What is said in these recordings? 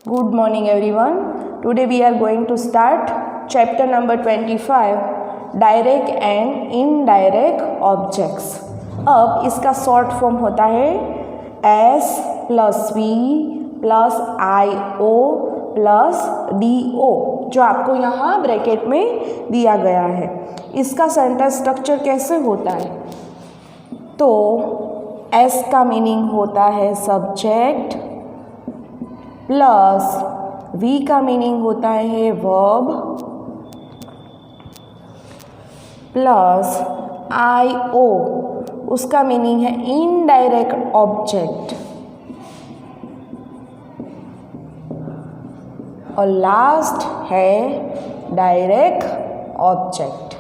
Good morning everyone. Today we are going to start chapter number 25 direct and indirect objects. अब इसका short form होता है S plus V plus IO plus DO जो आपको यहाँ bracket में दिया गया है। इसका सेंटेंस स्ट्रक्चर कैसे होता है? तो S का मीनिंग होता है सब्जेक्ट प्लस V का मीनिंग होता है वर्ब प्लस IO उसका मीनिंग है इनडायरेक्ट ऑब्जेक्ट और लास्ट है डायरेक्ट ऑब्जेक्ट।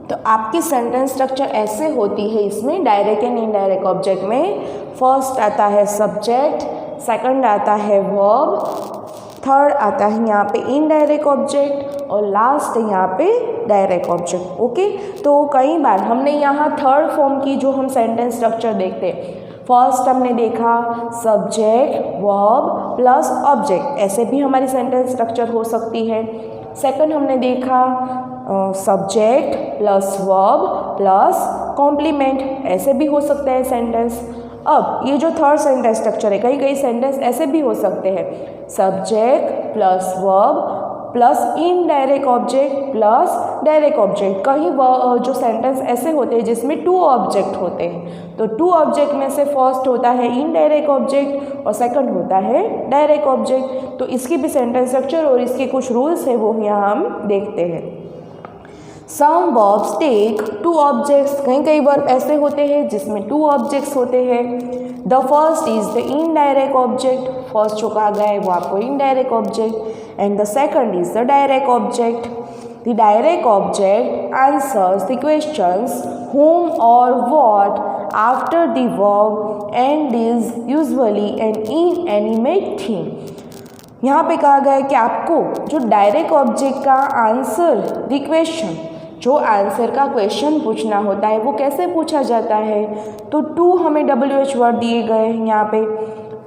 तो आपकी सेंटेंस स्ट्रक्चर ऐसे होती है इसमें डायरेक्ट एंड इनडायरेक्ट ऑब्जेक्ट में फर्स्ट आता है सब्जेक्ट, सेकंड आता है वर्ब, थर्ड आता है यहाँ पे इनडायरेक्ट ऑब्जेक्ट और लास्ट है यहाँ पे डायरेक्ट ऑब्जेक्ट। ओके, तो कई बार हमने यहाँ थर्ड फॉर्म की जो हम सेंटेंस स्ट्रक्चर देखते हैं, फर्स्ट हमने देखा सब्जेक्ट वर्ब प्लस ऑब्जेक्ट, ऐसे भी हमारी सेंटेंस स्ट्रक्चर हो सकती है। सेकंड हमने देखा subject plus verb plus complement, ऐसे भी हो सकता है सेंटेंस। अब ये जो थर्ड सेंटेंस स्ट्रक्चर है, कई कई सेंटेंस ऐसे भी हो सकते हैं subject plus verb plus indirect object plus direct object. कहीं जो सेंटेंस ऐसे होते हैं जिसमें टू ऑब्जेक्ट होते हैं, तो टू ऑब्जेक्ट में से फर्स्ट होता है इनडायरेक्ट ऑब्जेक्ट और सेकंड होता है डायरेक्ट ऑब्जेक्ट। तो इसकी भी सेंटेंस स्ट्रक्चर और इसके कुछ रूल्स है वो यहाँ हम देखते हैं। Some verbs take two objects, कई कई वर्ब ऐसे होते हैं जिसमें टू ऑब्जेक्ट्स होते हैं। The first is the indirect object, first जो कहा गया है वो आपको indirect object, and the second is the direct object. The direct object answers the questions whom और what after the verb and is usually an inanimate thing। यहाँ पे कहा गया है कि आपको जो डायरेक्ट ऑब्जेक्ट का आंसर द क्वेश्चन, जो आंसर का क्वेश्चन पूछना होता है वो कैसे पूछा जाता है। तो टू हमें WH वर्ड दिए गए हैं यहाँ पे,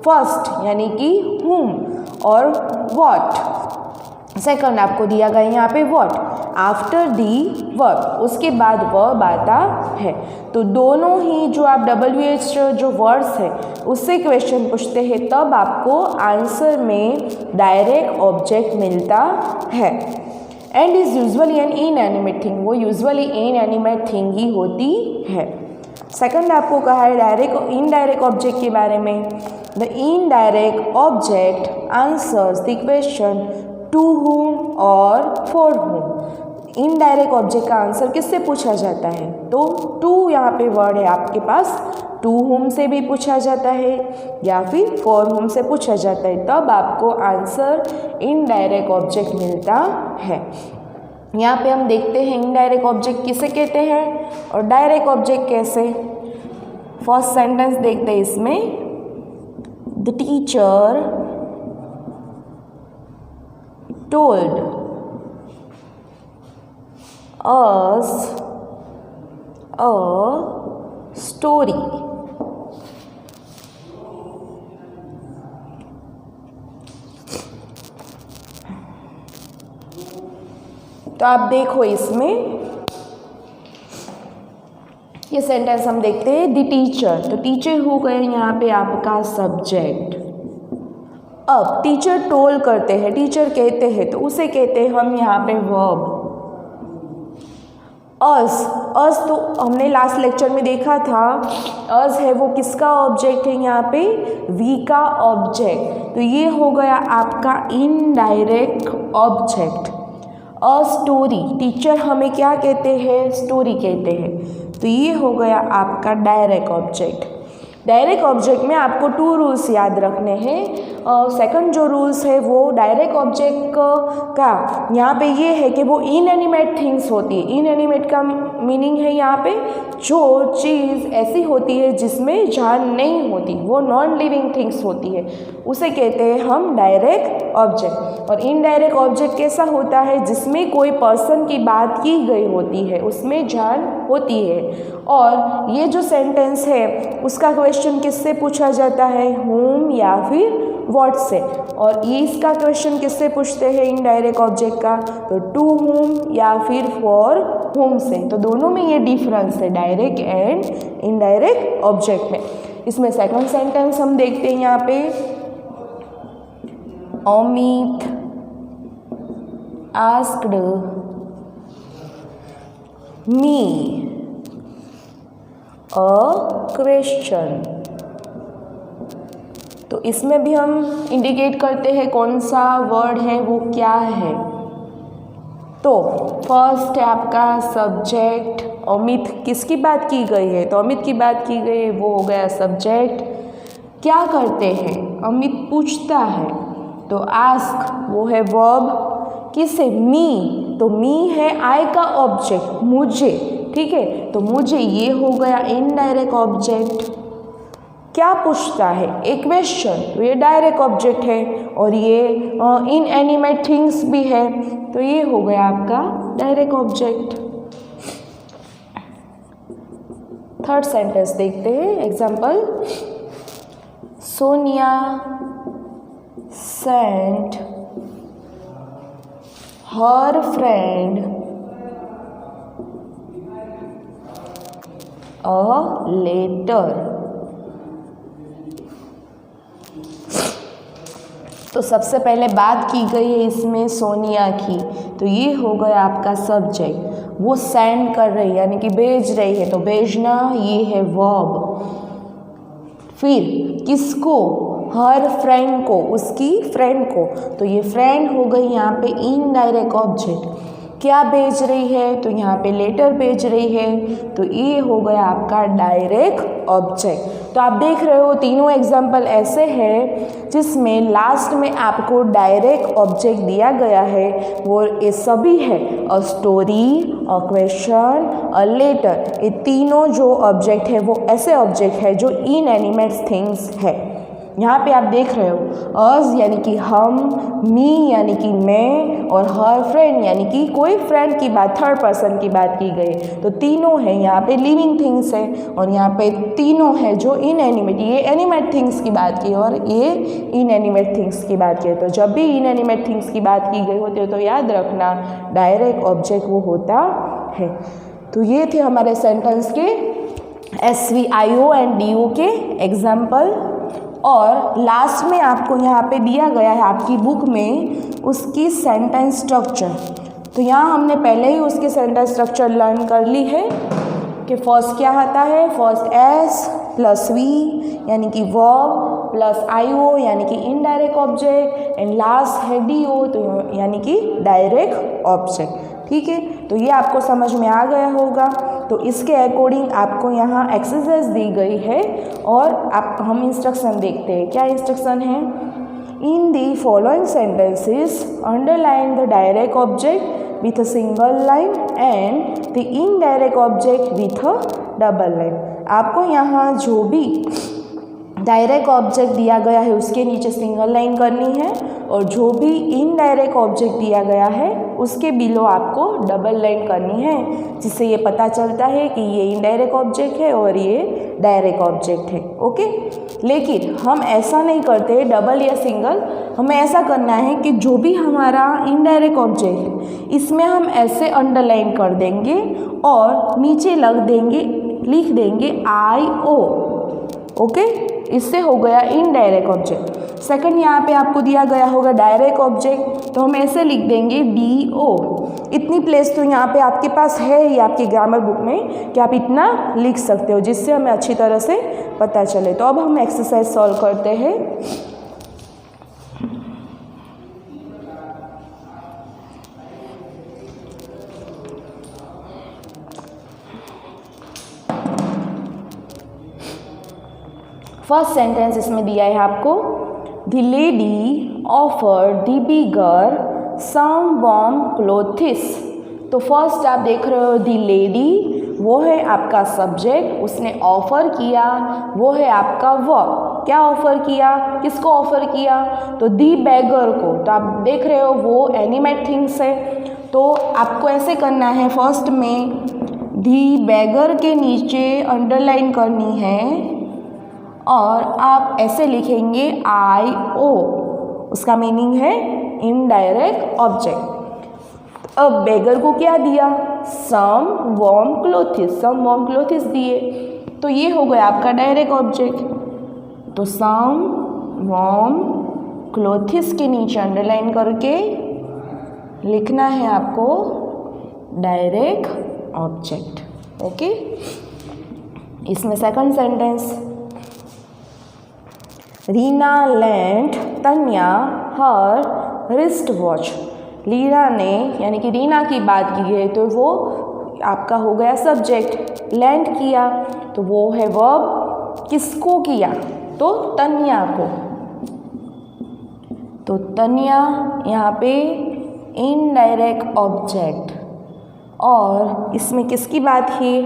फर्स्ट यानी कि whom और what, सेकंड आपको दिया गया है यहाँ पे what, आफ्टर दी वर्ब उसके बाद वर्ब आता है। तो दोनों ही जो आप WH जो वर्ड्स है उससे क्वेश्चन पूछते हैं तब आपको आंसर में डायरेक्ट ऑब्जेक्ट मिलता है। And is usually an inanimate thing, वो यूजुअली इनएनिमेट थिंग ही होती है। सेकंड आपको कहा है डायरेक्ट इनडायरेक्ट ऑब्जेक्ट के बारे में। The indirect object answers the question to whom और फॉर whom। इनडायरेक्ट ऑब्जेक्ट का आंसर किससे पूछा जाता है, तो टू यहाँ पे वर्ड है आपके पास, टू whom से भी पूछा जाता है या फिर फॉर whom से पूछा जाता है, तब आपको आंसर इनडायरेक्ट ऑब्जेक्ट मिलता है। यहाँ पे हम देखते हैं इनडायरेक्ट ऑब्जेक्ट किसे कहते हैं और डायरेक्ट ऑब्जेक्ट कैसे। फर्स्ट सेंटेंस देखते हैं इसमें, the teacher told us a story। तो आप देखो इसमें ये सेंटेंस हम देखते हैं द टीचर, तो टीचर हो गए यहाँ पे आपका सब्जेक्ट। अब टीचर टोल करते हैं, टीचर कहते हैं, तो उसे कहते हैं हम यहाँ पे वर्ब। अस तो हमने लास्ट लेक्चर में देखा था, अस है वो किसका ऑब्जेक्ट है यहाँ पे, वी का ऑब्जेक्ट, तो ये हो गया आपका indirect object. A story, teacher हमें क्या कहते हैं, स्टोरी कहते हैं, तो ये हो गया आपका डायरेक्ट ऑब्जेक्ट। डायरेक्ट ऑब्जेक्ट में आपको टू रूल्स याद रखने हैं। सेकंड जो रूल्स है वो डायरेक्ट ऑब्जेक्ट का यहाँ पे ये है कि वो इनएनिमेट थिंग्स होती है। इनएनिमेट का मीनिंग है यहाँ पे जो चीज़ ऐसी होती है जिसमें जान नहीं होती, वो नॉन लिविंग थिंग्स होती है, उसे कहते हैं हम डायरेक्ट ऑब्जेक्ट। और इनडायरेक्ट ऑब्जेक्ट कैसा होता है, जिसमें कोई पर्सन की बात की गई होती है, उसमें जान होती है। और ये जो सेंटेंस है उसका क्वेश्चन किससे पूछा जाता है, whom या फिर what से। और ये इसका क्वेश्चन किससे पूछते हैं इनडायरेक्ट ऑब्जेक्ट का, तो to whom या फिर for whom से। तो दोनों में ये डिफरेंस है डायरेक्ट एंड इनडायरेक्ट ऑब्जेक्ट में। इसमें सेकंड सेंटेंस हम देखते हैं यहाँ पे, Amit asked me a question। तो इसमें भी हम इंडिकेट करते हैं कौन सा वर्ड है वो क्या है। तो फर्स्ट है आपका सब्जेक्ट, अमित किसकी बात की गई है, तो अमित की बात की गई है, वो हो गया सब्जेक्ट। क्या करते हैं, अमित पूछता है, तो आस्क वो है वर्ब। किसे, मी, तो मी है आई का ऑब्जेक्ट, मुझे, ठीक है, तो मुझे ये हो गया इनडायरेक्ट ऑब्जेक्ट। क्या पूछता है, एक क्वेश्चन, तो ये डायरेक्ट ऑब्जेक्ट है। और ये इनएनिमेट थिंग्स भी है, तो ये हो गया आपका डायरेक्ट ऑब्जेक्ट। थर्ड सेंटेंस देखते हैं, example, Sonia sent her friend a letter। तो सबसे पहले बात की गई है इसमें सोनिया की, तो ये हो गया आपका सब्जेक्ट। वो सेंड कर रही है यानी कि भेज रही है, तो भेजना ये है वर्ब। फिर किसको, हर फ्रेंड को, उसकी फ्रेंड को, तो ये फ्रेंड हो गई यहाँ पे इनडायरेक्ट ऑब्जेक्ट। क्या भेज रही है, तो यहाँ पे लेटर भेज रही है, तो ये हो गया आपका डायरेक्ट ऑब्जेक्ट। तो आप देख रहे हो तीनों एग्जाम्पल ऐसे हैं जिसमें लास्ट में आपको डायरेक्ट ऑब्जेक्ट दिया गया है, वो ये सभी है, a story, a question, a letter. ये तीनों जो ऑब्जेक्ट है वो ऐसे ऑब्जेक्ट है जो इनएनिमेट थिंग्स है। यहाँ पे आप देख रहे हो अस यानी कि हम, मी यानी कि मैं, और हर फ्रेंड यानी कि कोई फ्रेंड की बात, थर्ड पर्सन की बात की गई। तो तीनों है यहाँ पे लिविंग थिंग्स है, और यहाँ पे तीनों है जो इनएनिमेट, ये एनिमेट थिंग्स की बात की और ये इनएनिमेट थिंग्स की बात की। तो जब भी इनएनिमेट थिंग्स की बात की गई होती है तो याद रखना डायरेक्ट ऑब्जेक्ट वो होता है। तो ये थे हमारे सेंटेंस के SVIO एंड DO के एग्जाम्पल। और लास्ट में आपको यहाँ पे दिया गया है आपकी बुक में उसकी सेंटेंस स्ट्रक्चर। तो यहाँ हमने पहले ही उसकी सेंटेंस स्ट्रक्चर लर्न कर ली है कि फर्स्ट क्या आता है, फर्स्ट S प्लस V यानी कि वर्ब प्लस IO यानी कि इनडायरेक्ट ऑब्जेक्ट, एंड लास्ट है DO तो यानी कि डायरेक्ट ऑब्जेक्ट। ठीक है, तो ये आपको समझ में आ गया होगा। तो इसके अकॉर्डिंग आपको यहाँ एक्सरसाइज दी गई है और हम इंस्ट्रक्शन देखते हैं। क्या इंस्ट्रक्शन है, in the following sentences underline the direct object with a single line and the indirect object with a double line. आपको यहाँ जो भी डायरेक्ट ऑब्जेक्ट दिया गया है उसके नीचे सिंगल लाइन करनी है, और जो भी इनडायरेक्ट ऑब्जेक्ट दिया गया है उसके बिलो आपको डबल लाइन करनी है, जिससे ये पता चलता है कि ये इनडायरेक्ट ऑब्जेक्ट है और ये डायरेक्ट ऑब्जेक्ट है। ओके, लेकिन हम ऐसा नहीं करते डबल या सिंगल, हमें ऐसा करना है कि जो भी हमारा इनडायरेक्ट ऑब्जेक्ट है इसमें हम ऐसे अंडरलाइन कर देंगे और नीचे लिख देंगे IO। ओके, इससे हो गया इनडायरेक्ट ऑब्जेक्ट। सेकंड यहाँ पे आपको दिया गया होगा डायरेक्ट ऑब्जेक्ट, तो हम ऐसे लिख देंगे DO। इतनी प्लेस तो यहाँ पे आपके पास है ही आपकी ग्रामर बुक में कि आप इतना लिख सकते हो, जिससे हमें अच्छी तरह से पता चले। तो अब हम एक्सरसाइज सॉल्व करते हैं। फर्स्ट सेंटेंस इसमें दिया है आपको, the lady offer the beggar some warm clothes. तो फर्स्ट आप देख रहे हो द लेडी, वो है आपका सब्जेक्ट, उसने ऑफर किया, वो है आपका वर्ब। क्या ऑफर किया, किसको ऑफर किया, तो दी बैगर को। तो आप देख रहे हो वो एनिमेट थिंग्स है, तो आपको ऐसे करना है, फर्स्ट में दी बैगर के नीचे अंडरलाइन करनी है और आप ऐसे लिखेंगे आई ओ, उसका मीनिंग है इनडायरेक्ट ऑब्जेक्ट। अब बेगर को क्या दिया, सम वार्म क्लोथिस, सम वार्म क्लोथिस दिए, तो ये हो गया आपका डायरेक्ट ऑब्जेक्ट। तो सम वार्म क्लोथिस के नीचे अंडरलाइन करके लिखना है आपको डायरेक्ट ऑब्जेक्ट। ओके, इसमें सेकंड सेंटेंस, रीना लेंट तन्या हर रिस्ट वॉच। रीना ने, यानी कि रीना की बात की है, तो वो आपका हो गया सब्जेक्ट, लेंट किया तो वो है वर्ब, किसको किया, तो तन्या को। तो तन्या यहाँ पे इनडायरेक्ट ऑब्जेक्ट, और इसमें किसकी बात है,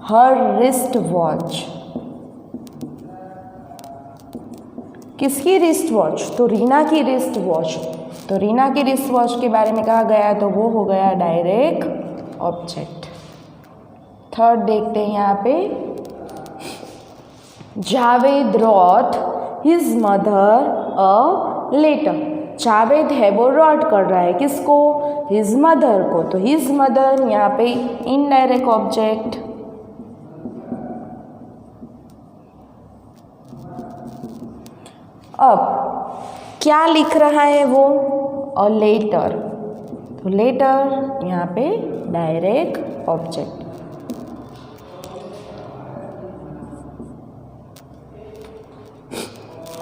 हर रिस्ट वॉच। किसकी रिस्ट वॉच, तो रीना की रिस्ट वॉच। तो रीना की रिस्ट वॉच के बारे में कहा गया, तो वो हो गया डायरेक्ट ऑब्जेक्ट। थर्ड देखते हैं यहाँ पे, Javed wrote his mother a letter. Javed है वो रॉट कर रहा है, किसको, हिज मदर को। तो हिज मदर यहाँ पे इनडायरेक्ट ऑब्जेक्ट। अब क्या लिख रहा है वो, अ लेटर। तो लेटर यहाँ पे डायरेक्ट ऑब्जेक्ट।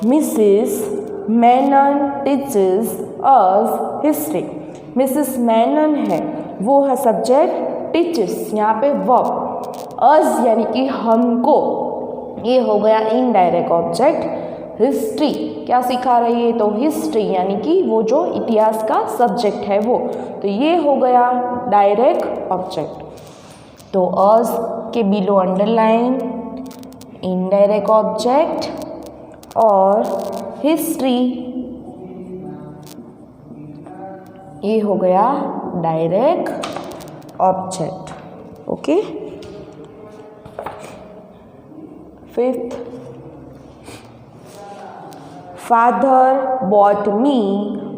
मिसेस मैनन टीचेस अस हिस्ट्री। मिसेस मैनन है वो है सब्जेक्ट, टीचेस यहाँ पे वर्ब, अस यानी कि हमको, ये हो गया इनडायरेक्ट ऑब्जेक्ट। हिस्ट्री क्या सिखा रही है, तो हिस्ट्री यानी कि वो जो इतिहास का सब्जेक्ट है वो, तो ये हो गया डायरेक्ट ऑब्जेक्ट। तो अस के बिलो अंडरलाइन इनडायरेक्ट ऑब्जेक्ट, और हिस्ट्री ये हो गया direct object. Okay, fifth, father bot me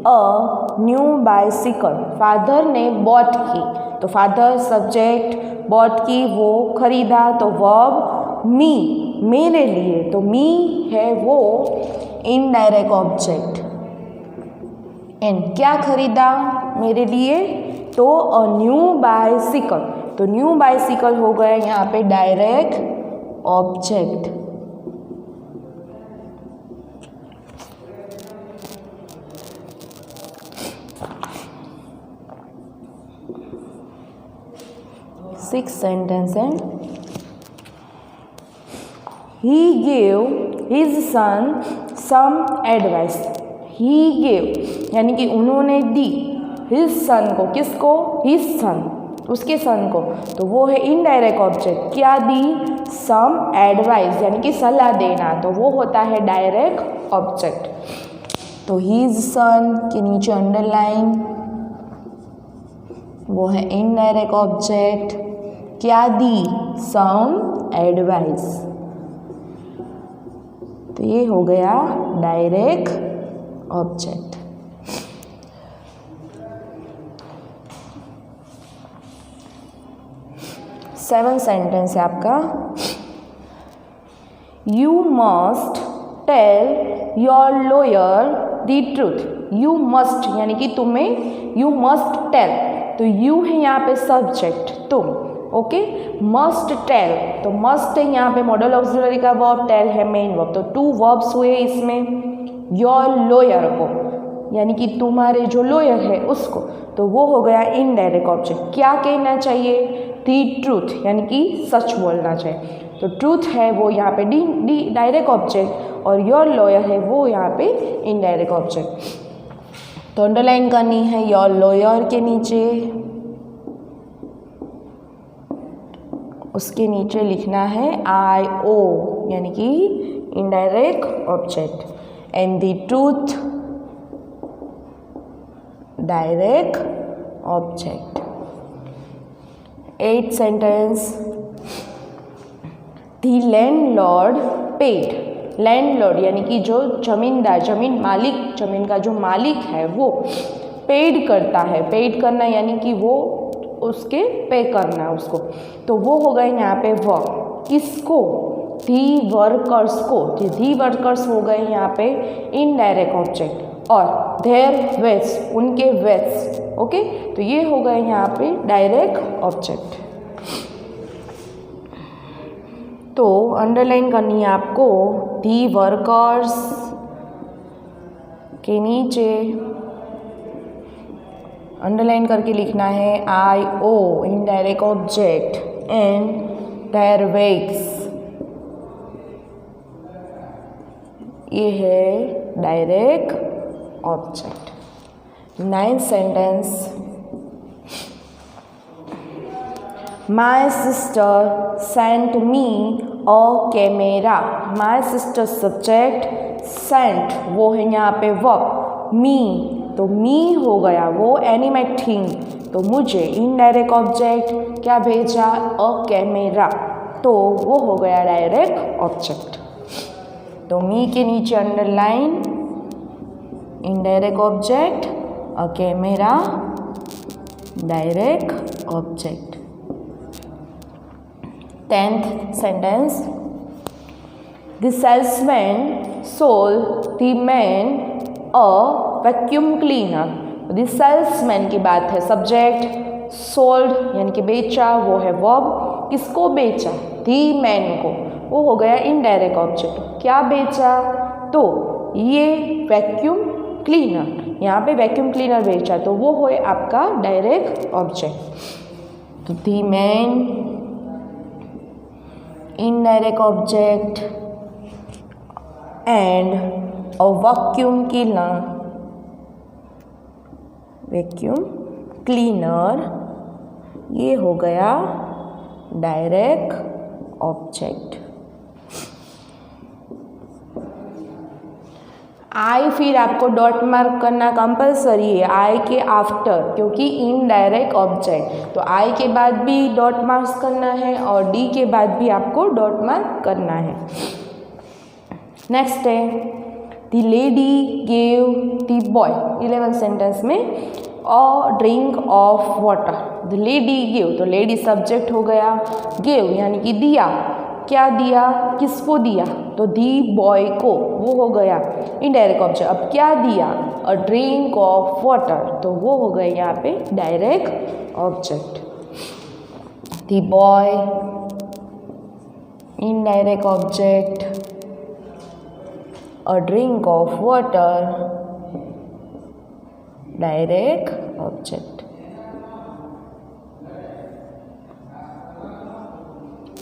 a new bicycle. Father ने बॉट की, तो फादर सब्जेक्ट, बॉट की वो खरीदा, तो वर्ब मी मेरे लिए, तो मी है वो इनडायरेक्ट ऑब्जेक्ट। एंड क्या खरीदा मेरे लिए, तो अ न्यू बाइसिकल। तो न्यू बाइसिकल हो गया यहाँ पे डायरेक्ट ऑब्जेक्ट। सिक्स सेंटेंस है, he gave his son some advice। he gave यानी कि उन्होंने दी, his son को, किसको, his son उसके सन को, तो वो है इनडायरेक्ट ऑब्जेक्ट। क्या दी, some advice यानी कि सलाह देना, तो वो होता है डायरेक्ट ऑब्जेक्ट। तो his son के नीचे अंडरलाइन, वो है इनडायरेक्ट ऑब्जेक्ट। क्या दी, some advice, तो ये हो गया डायरेक्ट ऑब्जेक्ट। सेवन सेंटेंस है आपका, you must tell your lawyer the truth. You must यानी कि तुम्हें, यू मस्ट टेल, तो यू है यहाँ पे सब्जेक्ट, तुम। ओके, मस्ट टेल, तो मस्ट है यहाँ पे मॉडल ऑक्सिलरी का वर्ब, टेल है मेन वर्ब, तो टू वर्ब्स हुए इसमें। योर लॉयर को, यानी कि तुम्हारे जो लॉयर है उसको, तो वो हो गया इनडायरेक्ट ऑब्जेक्ट। क्या कहना चाहिए? दी ट्रूथ, यानी कि सच बोलना चाहिए। तो ट्रूथ है वो यहाँ पे डी डायरेक्ट ऑब्जेक्ट और योर लॉयर है वो यहाँ पे इनडायरेक्ट ऑब्जेक्ट। तो अंडरलाइन करनी है योर लॉयर के नीचे, उसके नीचे लिखना है IO यानी कि indirect object, and the truth direct object. 8th sentence, the landlord paid. Landlord यानी कि जो जमींदार, जमीन मालिक, जमीन का जो मालिक है वो पेड करता है। पेड करना यानी कि वो उसके पे करना उसको, तो वो हो गए यहाँ पे वर्क। किसको? दी वर्कर्स को। दी वर्कर्स हो गए यहाँ पे इनडायरेक्ट ऑब्जेक्ट, और देयर वेस्ट, उनके वेस्ट। ओके, तो ये हो गए यहाँ पे डायरेक्ट ऑब्जेक्ट। तो अंडरलाइन करनी है आपको दी वर्कर्स के नीचे अंडरलाइन करके लिखना है IO indirect object and their weights, ये है direct object. 9th sentence, my sister sent me a camera. My sister subject, sent वो है यहाँ पे वर्ब, मी तो मी हो गया वो एनिमेट थिंग, तो मुझे इनडायरेक्ट ऑब्जेक्ट क्या भेजा? अ कैमेरा, तो वो हो गया डायरेक्ट ऑब्जेक्ट। तो मी के नीचे underline indirect object, a camera direct object. 10th sentence, the salesman sold the man a vacuum cleaner. The salesman की बात है, सब्जेक्ट, सोल्ड यानी कि बेचा वो है वर्ब, किसको बेचा? द मैन को, वो हो गया इनडायरेक्ट ऑब्जेक्ट। क्या बेचा? तो ये वैक्यूम क्लीनर, यहाँ पे वैक्यूम क्लीनर बेचा, तो वो हो आपका डायरेक्ट ऑब्जेक्ट। तो the man indirect object and a vacuum cleaner, ये हो गया डायरेक्ट ऑब्जेक्ट। आई फिर आपको डॉट मार्क करना कंपलसरी है, आई के आफ्टर, क्योंकि इनडायरेक्ट ऑब्जेक्ट, तो आई के बाद भी डॉट मार्क करना है और डी के बाद भी आपको डॉट मार्क करना है। नेक्स्ट है the lady gave the boy. 11th sentence में a drink of water. The lady gave, तो लेडी सब्जेक्ट हो गया, गेव यानी कि दिया, क्या दिया? किसको दिया? तो दी बॉय को, वो हो गया इनडायरेक्ट ऑब्जेक्ट। अब क्या दिया? अ ड्रिंक ऑफ वाटर, तो वो हो गए यहाँ पे direct object. The boy indirect object, a drink of water direct object.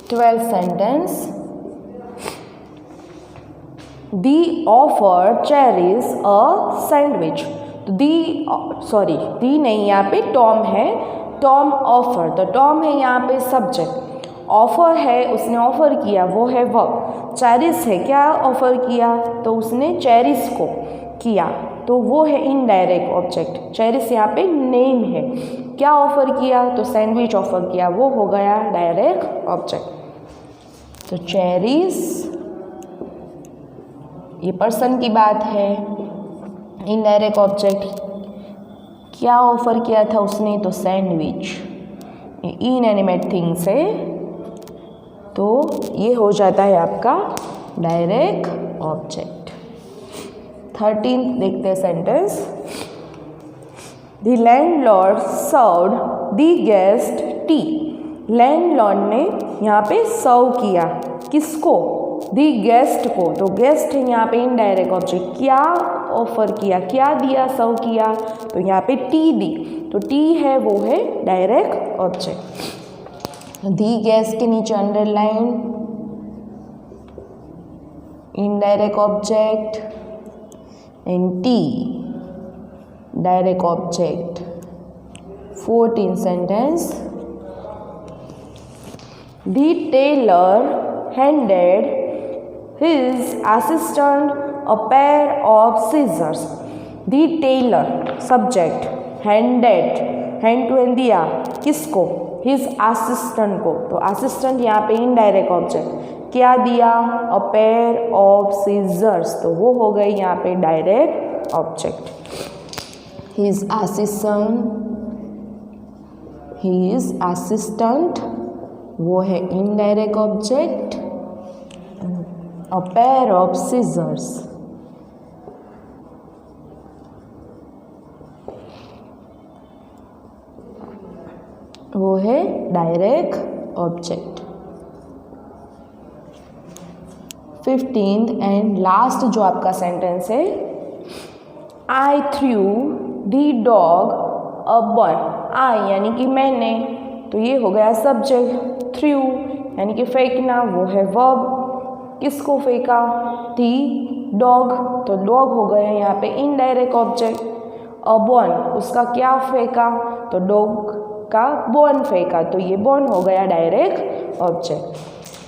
12th sentence, the offer cherries a sandwich. तो दी नहीं, यहाँ पे टॉम है, टॉम ऑफर, तो टॉम है यहाँ पे सब्जेक्ट, ऑफर है उसने ऑफर किया वो है वर्ब, चेरीज है क्या ऑफर किया? तो उसने चेरीज को किया, तो वो है इनडायरेक्ट ऑब्जेक्ट। चेरीज यहाँ पे नेम है, क्या ऑफर किया? तो सैंडविच ऑफर किया, वो हो गया डायरेक्ट ऑब्जेक्ट। तो चेरीज ये पर्सन की बात है, इनडायरेक्ट ऑब्जेक्ट, क्या ऑफर किया था उसने? तो सैंडविच, इनएनिमेट थिंग्स है, तो ये हो जाता है आपका डायरेक्ट ऑब्जेक्ट। 13th देखते हैं sentence, the landlord served the guest T. Landlord ने यहाँ पे सर्व किया किसको? दी गेस्ट को। तो गेस्ट है यहाँ पे इनडायरेक्ट ऑब्जेक्ट। क्या ऑफर किया, क्या दिया, सर्व किया, तो यहाँ पे टी दी, तो टी है वो है डायरेक्ट ऑब्जेक्ट। दी गेस्ट के नीचे underline indirect object and T direct object. 14th sentence. The tailor handed his assistant a pair of scissors. The tailor subject handed, hand to hand दिया किसको? His assistant को। तो assistant यहाँ पे indirect object। क्या दिया? a pair of scissors, तो वो हो गई यहाँ पे direct object। his assistant वो है indirect object. a pair of scissors वो है direct object. 15th and last जो आपका सेंटेंस है, I threw the dog a bone। I यानी कि मैंने, तो ये हो गया सब्जेक्ट। थ्रू यानी कि फेंकना, वो है वर्ब। किसको फेंका? दी डॉग, तो डॉग हो गया यहाँ पे इनडायरेक्ट ऑब्जेक्ट। अ बॉन उसका क्या फेंका? तो डॉग का बॉन फेंका, तो ये बॉन हो गया डायरेक्ट ऑब्जेक्ट।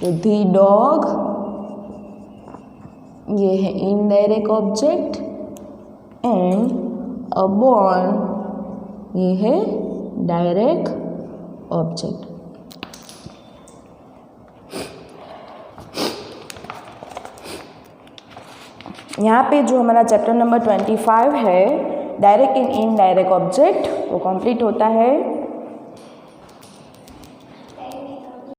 तो दी डॉग ये है इनडायरेक्ट ऑब्जेक्ट एंड अ बॉन ये है डायरेक्ट ऑब्जेक्ट। यहाँ पे जो हमारा चैप्टर नंबर 25 है डायरेक्ट एंड इनडायरेक्ट ऑब्जेक्ट वो कंप्लीट होता है।